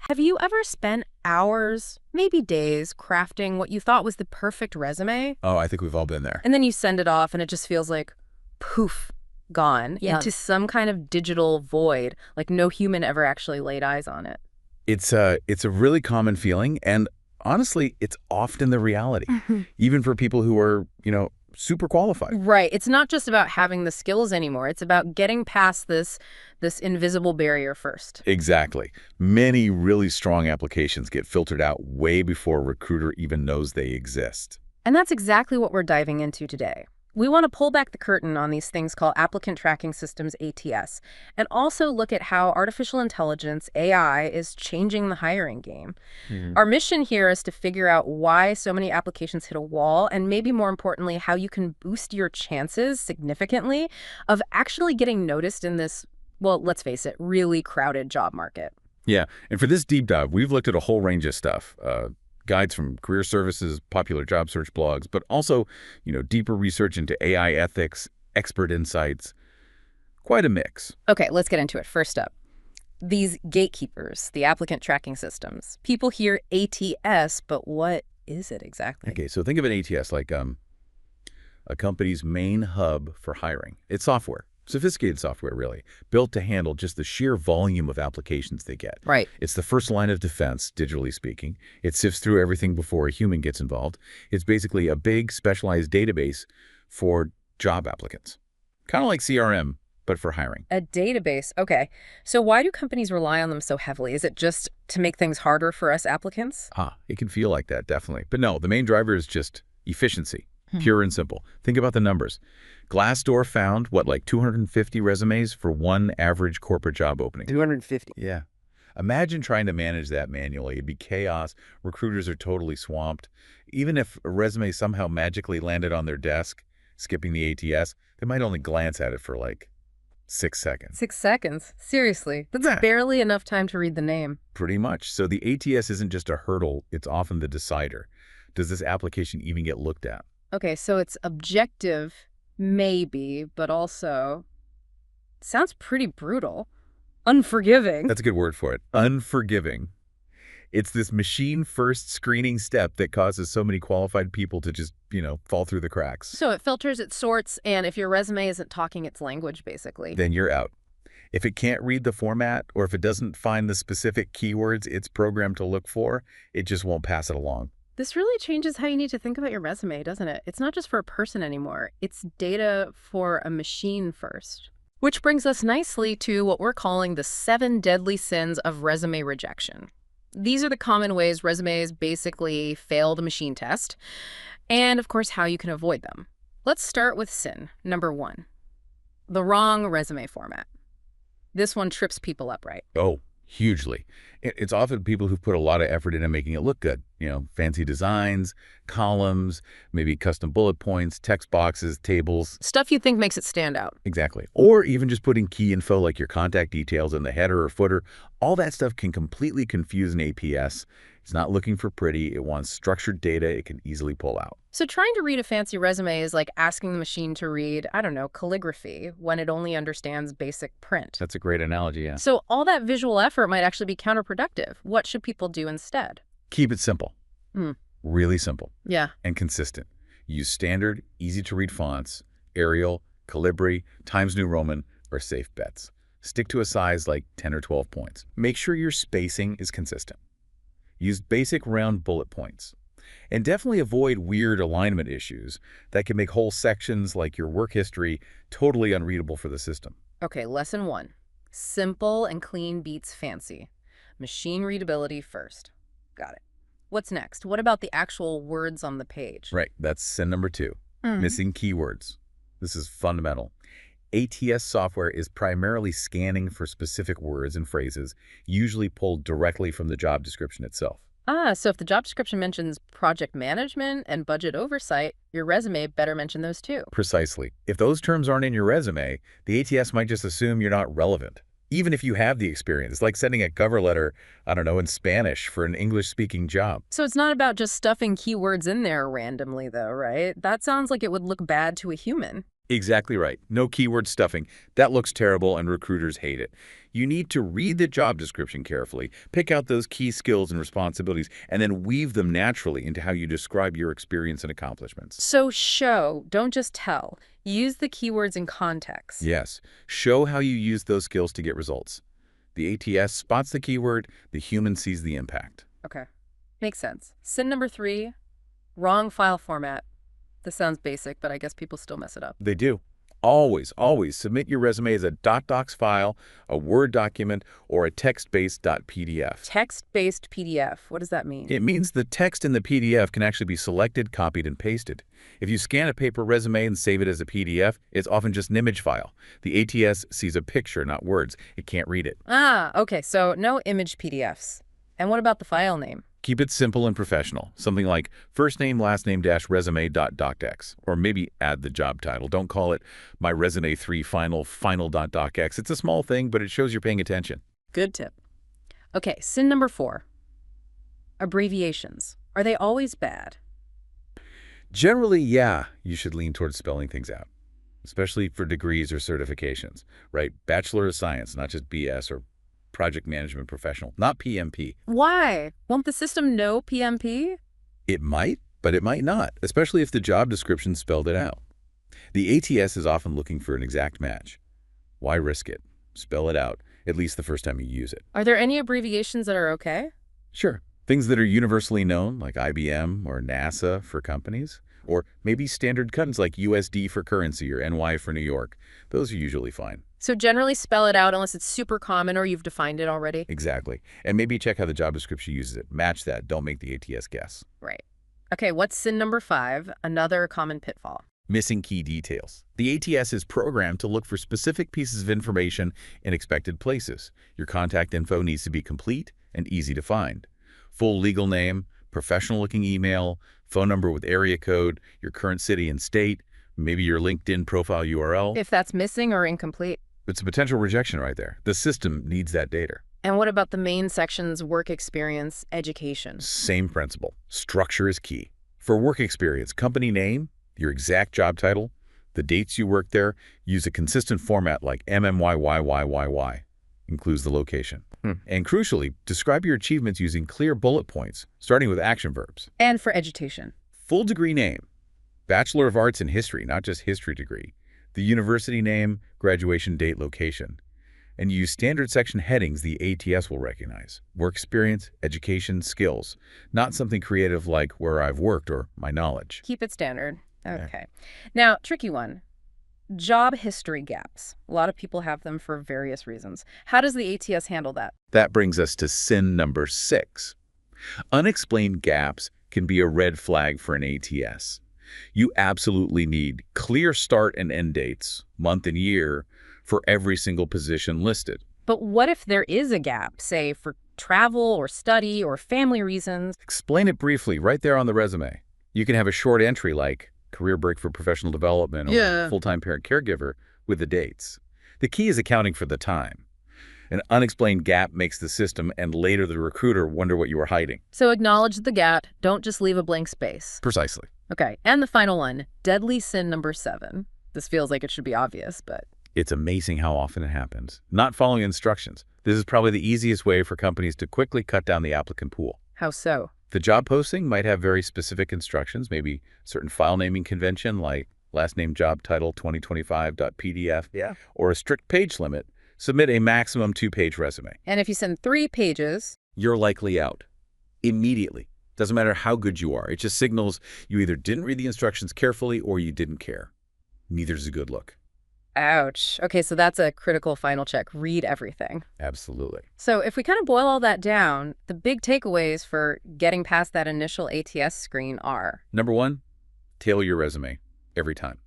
Have you ever spent hours, maybe days, crafting what you thought was the perfect resume? Oh, I think we've all been there. And then you send it off and it just feels like, poof, gone into some kind of digital void, like no human ever actually laid eyes on it. It's a really common feeling, and honestly, it's often the reality, even for people who are, super qualified. Right. It's not just about having the skills anymore. It's about getting past this invisible barrier first. Exactly. Many really strong applications get filtered out way before a recruiter even knows they exist. And that's exactly what we're diving into today. We want to pull back the curtain on these things called Applicant Tracking Systems, ATS, and also look at how artificial intelligence, AI, is changing the hiring game. Our mission here is to figure out why so many applications hit a wall, and maybe more importantly, how you can boost your chances significantly of actually getting noticed in this, well, let's face it, really crowded job market. Yeah, and for this deep dive, we've looked at a whole range of stuff. Guides from career services, popular job search blogs, but also, deeper research into AI ethics, expert insights. Quite a mix. Okay, let's get into it. First up, these gatekeepers, the applicant tracking systems. People hear ATS, but what is it exactly? Okay, so think of an ATS like a company's main hub for hiring. It's software. Sophisticated software, really, built to handle just the sheer volume of applications they get. Right. It's the first line of defense, digitally speaking. It sifts through everything before a human gets involved. It's basically a big, specialized database for job applicants. Kind of like CRM, but for hiring. A database. Okay. So why do companies rely on them so heavily? Is it just to make things harder for us applicants? It can feel like that, definitely. But no, the main driver is just efficiency. Pure and simple. Think about the numbers. Glassdoor found, like 250 resumes for one average corporate job opening. 250. Yeah. Imagine trying to manage that manually. It'd be chaos. Recruiters are totally swamped. Even if a resume somehow magically landed on their desk, skipping the ATS, they might only glance at it for 6 seconds. 6 seconds? Seriously? That's Yeah. barely enough time to read the name. Pretty much. So the ATS isn't just a hurdle. It's often the decider. Does this application even get looked at? Okay, so it's objective, maybe, but also sounds pretty brutal. Unforgiving. That's a good word for it. Unforgiving. It's this machine-first screening step that causes so many qualified people to just, fall through the cracks. So it filters, it sorts, and if your resume isn't talking its language, basically. Then you're out. If it can't read the format, or if it doesn't find the specific keywords it's programmed to look for, it just won't pass it along. This really changes how you need to think about your resume, doesn't it? It's not just for a person anymore. It's data for a machine first. Which brings us nicely to what we're calling the 7 deadly sins of resume rejection. These are the common ways resumes basically fail the machine test, and of course how you can avoid them. Let's start with sin number 1, the wrong resume format. This one trips people up, right? Oh, hugely. It's often people who've put a lot of effort into making it look good. Fancy designs, columns, maybe custom bullet points, text boxes, tables. Stuff you think makes it stand out. Exactly. Or even just putting key info like your contact details in the header or footer. All that stuff can completely confuse an APS. It's not looking for pretty. It wants structured data it can easily pull out. So trying to read a fancy resume is like asking the machine to read, I don't know, calligraphy when it only understands basic print. That's a great analogy, yeah. So all that visual effort might actually be counterproductive. What should people do instead? Keep it simple. Really simple. Yeah. And consistent. Use standard, easy-to-read fonts, Arial, Calibri, Times New Roman, or safe bets. Stick to a size like 10 or 12 points. Make sure your spacing is consistent. Use basic round bullet points. And definitely avoid weird alignment issues that can make whole sections like your work history totally unreadable for the system. Okay, lesson 1. Simple and clean beats fancy. Machine readability first. Got it. What's next? What about the actual words on the page? Right, that's sin number 2. Missing keywords. This is fundamental. ATS software is primarily scanning for specific words and phrases, usually pulled directly from the job description itself. So if the job description mentions project management and budget oversight, your resume better mention those too. Precisely. If those terms aren't in your resume, the ATS might just assume you're not relevant, even if you have the experience. It's like sending a cover letter, in Spanish for an English-speaking job. So it's not about just stuffing keywords in there randomly, though, right? That sounds like it would look bad to a human. Exactly right. No keyword stuffing. That looks terrible and recruiters hate it. You need to read the job description carefully, pick out those key skills and responsibilities, and then weave them naturally into how you describe your experience and accomplishments. So show, don't just tell. Use the keywords in context. Yes, show how you use those skills to get results. The ATS spots the keyword, the human sees the impact. Okay. Makes sense. Sin number 3, wrong file format. This sounds basic, but I guess people still mess it up. They do. Always submit your resume as a .docs file, a Word document, or a text-based .pdf. Text-based PDF. What does that mean? It means the text in the PDF can actually be selected, copied, and pasted. If you scan a paper resume and save it as a PDF, it's often just an image file. The ATS sees a picture, not words. It can't read it. Ah, okay, so no image PDFs. And what about the file name? Keep it simple and professional. Something like first name, last name -resume.docx. Or maybe add the job title. Don't call it my resume 3 final.docx. It's a small thing, but it shows you're paying attention. Good tip. Okay, sin number 4. Abbreviations. Are they always bad? Generally, yeah, you should lean towards spelling things out, especially for degrees or certifications, right? Bachelor of Science, not just BS or Project Management Professional, not PMP. Why? Won't the system know PMP? It might, but it might not, especially if the job description spelled it out. The ATS is often looking for an exact match. Why risk it? Spell it out, at least the first time you use it. Are there any abbreviations that are okay? Sure, things that are universally known, like IBM or NASA for companies, or maybe standard codes like USD for currency or NY for New York. Those are usually fine. So generally spell it out unless it's super common or you've defined it already? Exactly. And maybe check how the job description uses it. Match that. Don't make the ATS guess. Right. Okay, what's sin number 5? Another common pitfall. Missing key details. The ATS is programmed to look for specific pieces of information in expected places. Your contact info needs to be complete and easy to find. Full legal name, professional-looking email, phone number with area code, your current city and state, maybe your LinkedIn profile URL. If that's missing or incomplete. It's a potential rejection right there. The system needs that data. And what about the main sections, work experience, education? Same principle. Structure is key. For work experience, company name, your exact job title, the dates you worked there, use a consistent format like MMYYYYY. Includes the location. And crucially, describe your achievements using clear bullet points, starting with action verbs. And for education? Full degree name. Bachelor of Arts in History, not just history degree. The university name, graduation date, location. And use standard section headings the ATS will recognize. Work experience, education, skills. Not something creative like where I've worked or my knowledge. Keep it standard. Okay. Now, tricky one. Job history gaps. A lot of people have them for various reasons. How does the ATS handle that? That brings us to sin number 6. Unexplained gaps can be a red flag for an ATS. You absolutely need clear start and end dates, month and year, for every single position listed. But what if there is a gap, say for travel or study or family reasons? Explain it briefly right there on the resume. You can have a short entry like career break for professional development or full-time parent caregiver with the dates. The key is accounting for the time. An unexplained gap makes the system and later the recruiter wonder what you were hiding. So acknowledge the gap. Don't just leave a blank space. Precisely. Okay, and the final one, deadly sin number 7. This feels like it should be obvious, but... It's amazing how often it happens. Not following instructions. This is probably the easiest way for companies to quickly cut down the applicant pool. How so? The job posting might have very specific instructions, maybe certain file naming convention like last name job title 2025.pdf, or a strict page limit. Submit a maximum 2-page resume. And if you send 3 pages... You're likely out. Immediately. Doesn't matter how good you are. It just signals you either didn't read the instructions carefully or you didn't care. Neither's a good look. Ouch. Okay, so that's a critical final check. Read everything. Absolutely. So if we kind of boil all that down, the big takeaways for getting past that initial ATS screen are... Number 1, tailor your resume every time.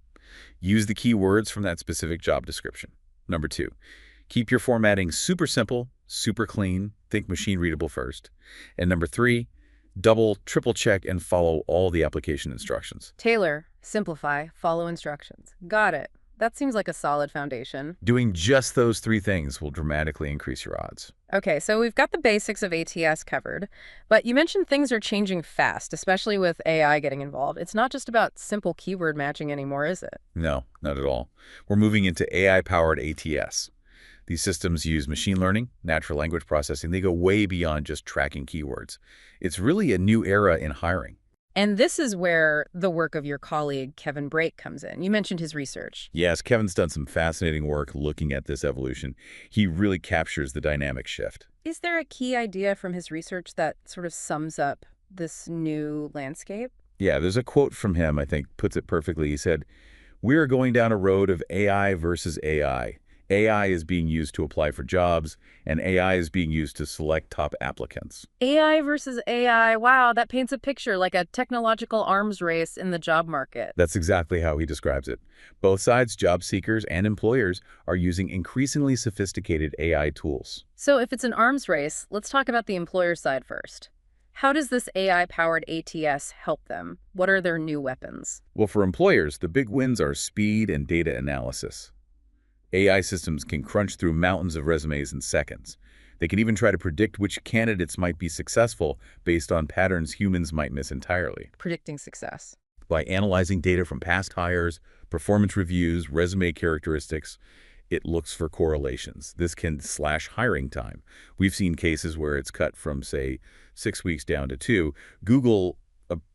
Use the key words from that specific job description. Number 2, keep your formatting super simple, super clean. Think machine readable first. And number 3, double, triple check and follow all the application instructions. Tailor, simplify, follow instructions. Got it. That seems like a solid foundation. Doing just those three things will dramatically increase your odds. Okay, so we've got the basics of ATS covered, but you mentioned things are changing fast, especially with AI getting involved. It's not just about simple keyword matching anymore, is it? No, not at all. We're moving into AI-powered ATS. These systems use machine learning, natural language processing. They go way beyond just tracking keywords. It's really a new era in hiring. And this is where the work of your colleague, Kevin Brake, comes in. You mentioned his research. Yes, Kevin's done some fascinating work looking at this evolution. He really captures the dynamic shift. Is there a key idea from his research that sort of sums up this new landscape? Yeah, there's a quote from him, I think, puts it perfectly. He said, "We are going down a road of AI versus AI. AI is being used to apply for jobs, and AI is being used to select top applicants." AI versus AI. Wow, that paints a picture like a technological arms race in the job market. That's exactly how he describes it. Both sides, job seekers and employers, are using increasingly sophisticated AI tools. So if it's an arms race, let's talk about the employer side first. How does this AI-powered ATS help them? What are their new weapons? Well, for employers, the big wins are speed and data analysis. AI systems can crunch through mountains of resumes in seconds. They can even try to predict which candidates might be successful based on patterns humans might miss entirely. Predicting success. By analyzing data from past hires, performance reviews, resume characteristics, it looks for correlations. This can slash hiring time. We've seen cases where it's cut from, say, 6 weeks down to 2. Google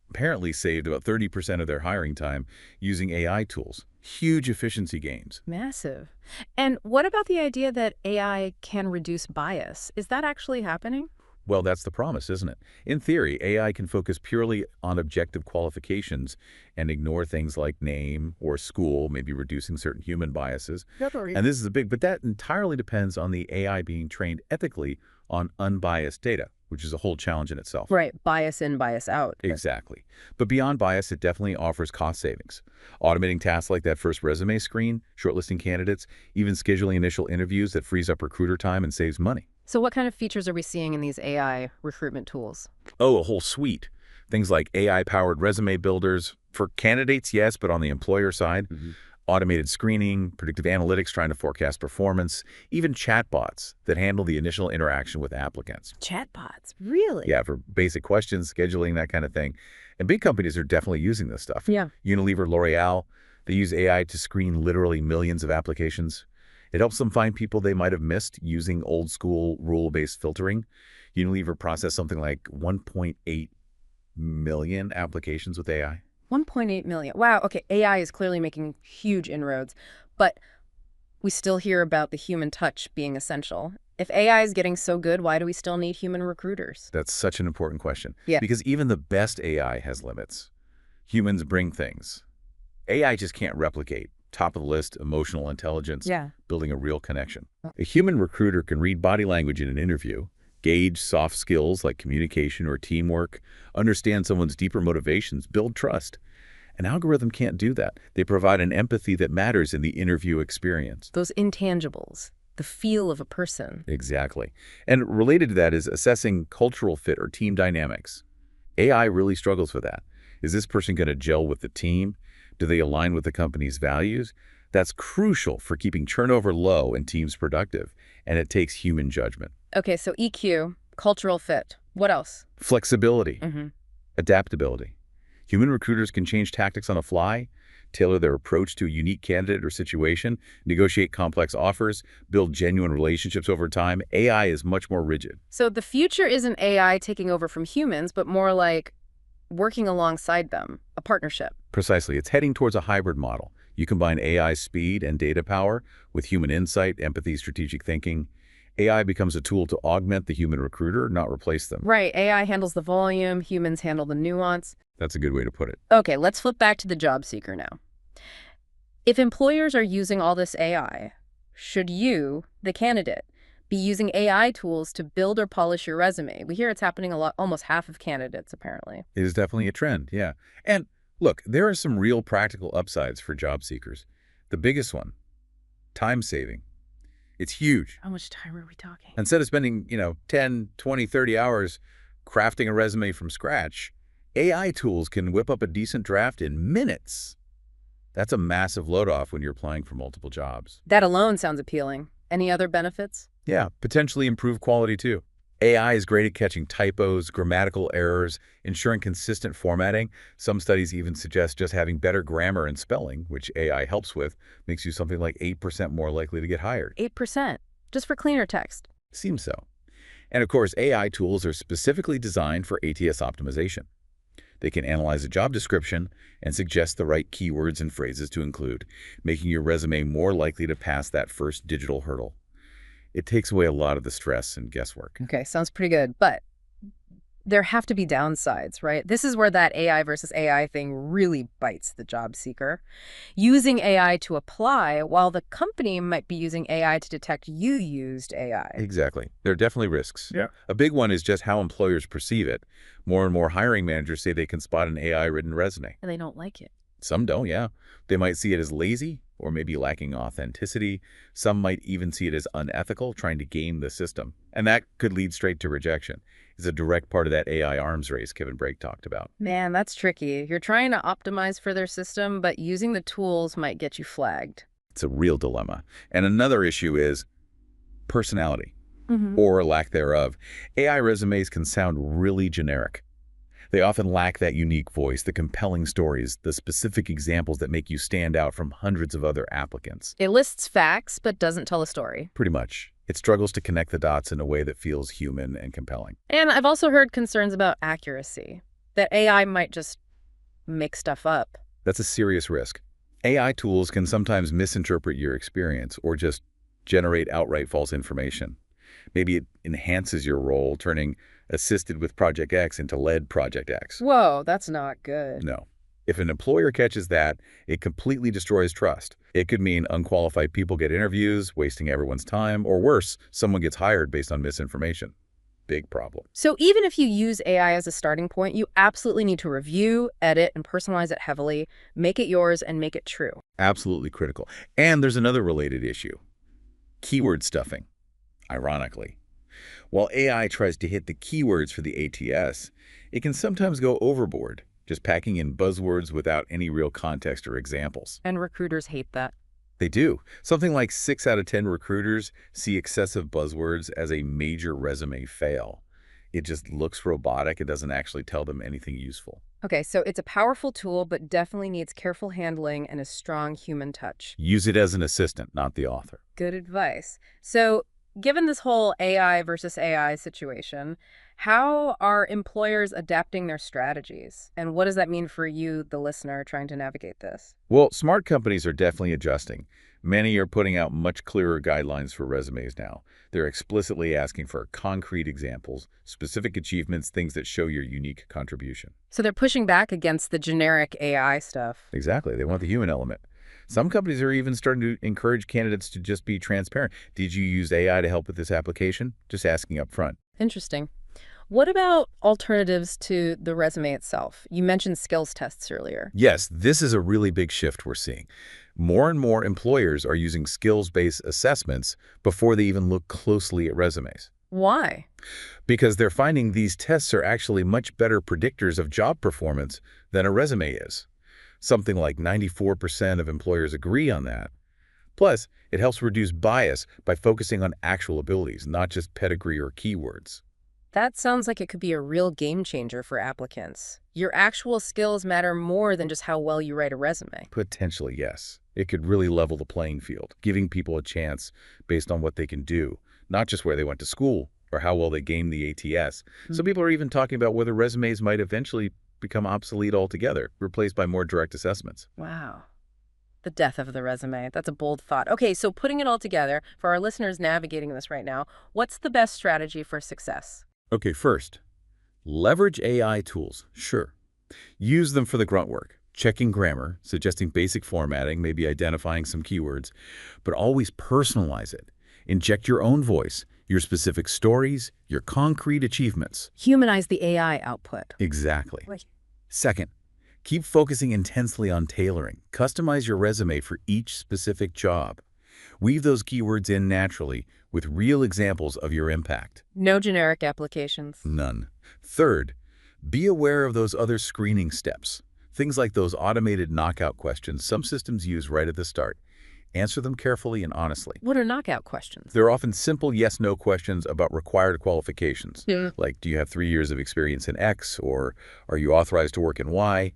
apparently saved about 30% of their hiring time using AI tools. Huge efficiency gains. Massive. And what about the idea that AI can reduce bias? Is that actually happening? Well, that's the promise, isn't it? In theory, AI can focus purely on objective qualifications and ignore things like name or school, maybe reducing certain human biases. And this is but that entirely depends on the AI being trained ethically on unbiased data, which is a whole challenge in itself. Right, bias in, bias out. Exactly. But beyond bias, it definitely offers cost savings. Automating tasks like that first resume screen, shortlisting candidates, even scheduling initial interviews that frees up recruiter time and saves money. So what kind of features are we seeing in these AI recruitment tools? Oh, a whole suite. Things like AI-powered resume builders. For candidates, yes, but on the employer side, automated screening, predictive analytics trying to forecast performance, even chatbots that handle the initial interaction with applicants. Chatbots, really? Yeah, for basic questions, scheduling, that kind of thing. And big companies are definitely using this stuff. Yeah. Unilever, L'Oreal, they use AI to screen literally millions of applications. It helps them find people they might have missed using old-school rule-based filtering. Unilever processed something like 1.8 million applications with AI. 1.8 million. Wow, okay, AI is clearly making huge inroads, but we still hear about the human touch being essential. If AI is getting so good, why do we still need human recruiters? That's such an important question. Yeah. Because even the best AI has limits. Humans bring things. AI just can't replicate top-of-the-list emotional intelligence, Yeah. building a real connection. A human recruiter can read body language in an interview, gauge soft skills like communication or teamwork, understand someone's deeper motivations, build trust. An algorithm can't do that. They provide an empathy that matters in the interview experience. Those intangibles, the feel of a person. Exactly. And related to that is assessing cultural fit or team dynamics. AI really struggles with that. Is this person going to gel with the team? Do they align with the company's values? That's crucial for keeping turnover low and teams productive, and it takes human judgment. Okay, so EQ, cultural fit. What else? Flexibility, adaptability. Human recruiters can change tactics on the fly, tailor their approach to a unique candidate or situation, negotiate complex offers, build genuine relationships over time. AI is much more rigid. So the future isn't AI taking over from humans, but more like working alongside them, a partnership. Precisely. It's heading towards a hybrid model. You combine AI speed and data power with human insight, empathy, strategic thinking. AI becomes a tool to augment the human recruiter, not replace them. Right, AI handles the volume, humans handle the nuance. That's a good way to put it. Okay, let's flip back to the job seeker now. If employers are using all this AI, should you, the candidate, be using AI tools to build or polish your resume? We hear it's happening a lot, almost half of candidates, apparently. It is definitely a trend, yeah. And look, there are some real practical upsides for job seekers. The biggest one, time saving. It's huge. How much time are we talking? Instead of spending, 10, 20, 30 hours crafting a resume from scratch, AI tools can whip up a decent draft in minutes. That's a massive load-off when you're applying for multiple jobs. That alone sounds appealing. Any other benefits? Yeah, potentially improve quality too. AI is great at catching typos, grammatical errors, ensuring consistent formatting. Some studies even suggest just having better grammar and spelling, which AI helps with, makes you something like 8% more likely to get hired. 8%, just for cleaner text. Seems so. And of course, AI tools are specifically designed for ATS optimization. They can analyze a job description and suggest the right keywords and phrases to include, making your resume more likely to pass that first digital hurdle. It takes away a lot of the stress and guesswork. Okay, sounds pretty good, but there have to be downsides, right? This is where that AI versus AI thing really bites the job seeker. Using AI to apply while the company might be using AI to detect you used AI. Exactly. There are definitely risks. Yeah. A big one is just how employers perceive it. More and more hiring managers say they can spot an AI-written resume. And they don't like it. Some don't, yeah. They might see it as lazy or maybe lacking authenticity. Some might even see it as unethical, trying to game the system. And that could lead straight to rejection. It's a direct part of that AI arms race Kevin Brake talked about. Man, that's tricky. You're trying to optimize for their system, but using the tools might get you flagged. It's a real dilemma. And another issue is personality, Mm-hmm. or lack thereof. AI resumes can sound really generic. They often lack that unique voice, the compelling stories, the specific examples that make you stand out from hundreds of other applicants. It lists facts, but doesn't tell a story. Pretty much. It struggles to connect the dots in a way that feels human and compelling. And I've also heard concerns about accuracy, that AI might just make stuff up. That's a serious risk. AI tools can sometimes misinterpret your experience or just generate outright false information. Maybe it enhances your role, turning assisted with Project X into led Project X. Whoa, that's not good. No. If an employer catches that, it completely destroys trust. It could mean unqualified people get interviews, wasting everyone's time, or worse, someone gets hired based on misinformation. Big problem. So even if you use AI as a starting point, you absolutely need to review, edit, and personalize it heavily, make it yours, and make it true. Absolutely critical. And there's another related issue. Keyword stuffing, ironically. While AI tries to hit the keywords for the ATS, it can sometimes go overboard, just packing in buzzwords without any real context or examples. And recruiters hate that. They do. Something like 6 out of 10 recruiters see excessive buzzwords as a major resume fail. It just looks robotic. It doesn't actually tell them anything useful. Okay, so it's a powerful tool, but definitely needs careful handling and a strong human touch. Use it as an assistant, not the author. Good advice. So given this whole AI versus AI situation, how are employers adapting their strategies? And what does that mean for you, the listener, trying to navigate this? Well, smart companies are definitely adjusting. Many are putting out much clearer guidelines for resumes now. They're explicitly asking for concrete examples, specific achievements, things that show your unique contribution. So they're pushing back against the generic AI stuff. Exactly. They want the human element. Some companies are even starting to encourage candidates to just be transparent. Did you use AI to help with this application? Just asking up front. Interesting. What about alternatives to the resume itself? You mentioned skills tests earlier. Yes, this is a really big shift we're seeing. More and more employers are using skills-based assessments before they even look closely at resumes. Why? Because they're finding these tests are actually much better predictors of job performance than a resume is. Something like 94% of employers agree on that. Plus, it helps reduce bias by focusing on actual abilities, not just pedigree or keywords. That sounds like it could be a real game changer for applicants. Your actual skills matter more than just how well you write a resume. Potentially, yes. It could really level the playing field, giving people a chance based on what they can do, not just where they went to school or how well they gamed the ATS. Some people are even talking about whether resumes might eventually become obsolete altogether, replaced by more direct assessments. Wow. The death of the resume. That's a bold thought. Okay, so putting it all together, for our listeners navigating this right now, what's the best strategy for success? Okay, first, leverage AI tools, sure. Use them for the grunt work, checking grammar, suggesting basic formatting, maybe identifying some keywords, but always personalize it. Inject your own voice, your specific stories, your concrete achievements. Humanize the AI output. Exactly. Wait. Second, keep focusing intensely on tailoring. Customize your resume for each specific job. Weave those keywords in naturally with real examples of your impact. No generic applications. None. Third, be aware of those other screening steps. Things like those automated knockout questions some systems use right at the start. Answer them carefully and honestly. What are knockout questions? They're often simple yes-no questions about required qualifications, Yeah. like do you have 3 years of experience in X, or are you authorized to work in Y?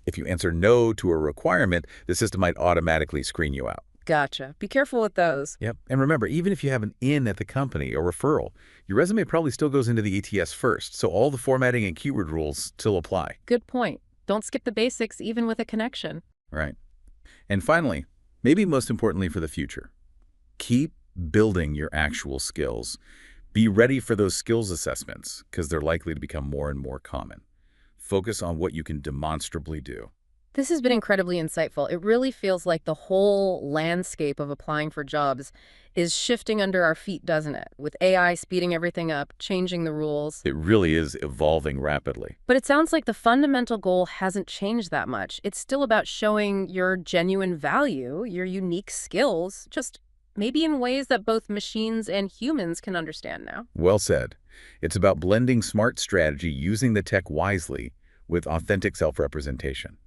If you answer no to a requirement, the system might automatically screen you out. Gotcha. Be careful with those. Yep. And remember, even if you have an in at the company or referral, your resume probably still goes into the ETS first, so all the formatting and keyword rules still apply. Good point. Don't skip the basics, even with a connection. Right. And finally, maybe most importantly for the future, keep building your actual skills. Be ready for those skills assessments because they're likely to become more and more common. Focus on what you can demonstrably do. This has been incredibly insightful. It really feels like the whole landscape of applying for jobs is shifting under our feet, doesn't it? With AI speeding everything up, changing the rules. It really is evolving rapidly. But it sounds like the fundamental goal hasn't changed that much. It's still about showing your genuine value, your unique skills, just maybe in ways that both machines and humans can understand now. Well said. It's about blending smart strategy using the tech wisely with authentic self-representation.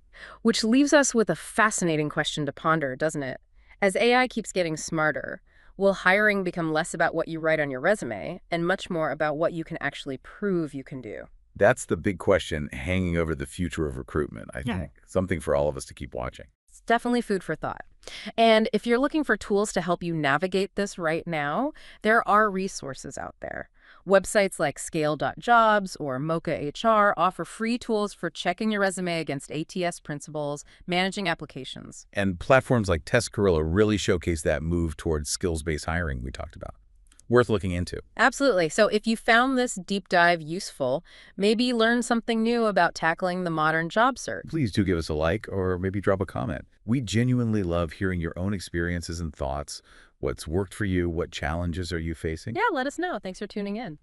Which leaves us with a fascinating question to ponder, doesn't it? As AI keeps getting smarter, will hiring become less about what you write on your resume and much more about what you can actually prove you can do? That's the big question hanging over the future of recruitment, I think. Something for all of us to keep watching. It's definitely food for thought. And if you're looking for tools to help you navigate this right now, there are resources out there. Websites like scale.jobs or Mocha HR offer free tools for checking your resume against ATS principles, managing applications. And platforms like Test Gorilla really showcase that move towards skills-based hiring we talked about. Worth looking into. Absolutely. So if you found this deep dive useful, maybe learn something new about tackling the modern job search. Please do give us a like or maybe drop a comment. We genuinely love hearing your own experiences and thoughts. What's worked for you? What challenges are you facing? Yeah, let us know. Thanks for tuning in.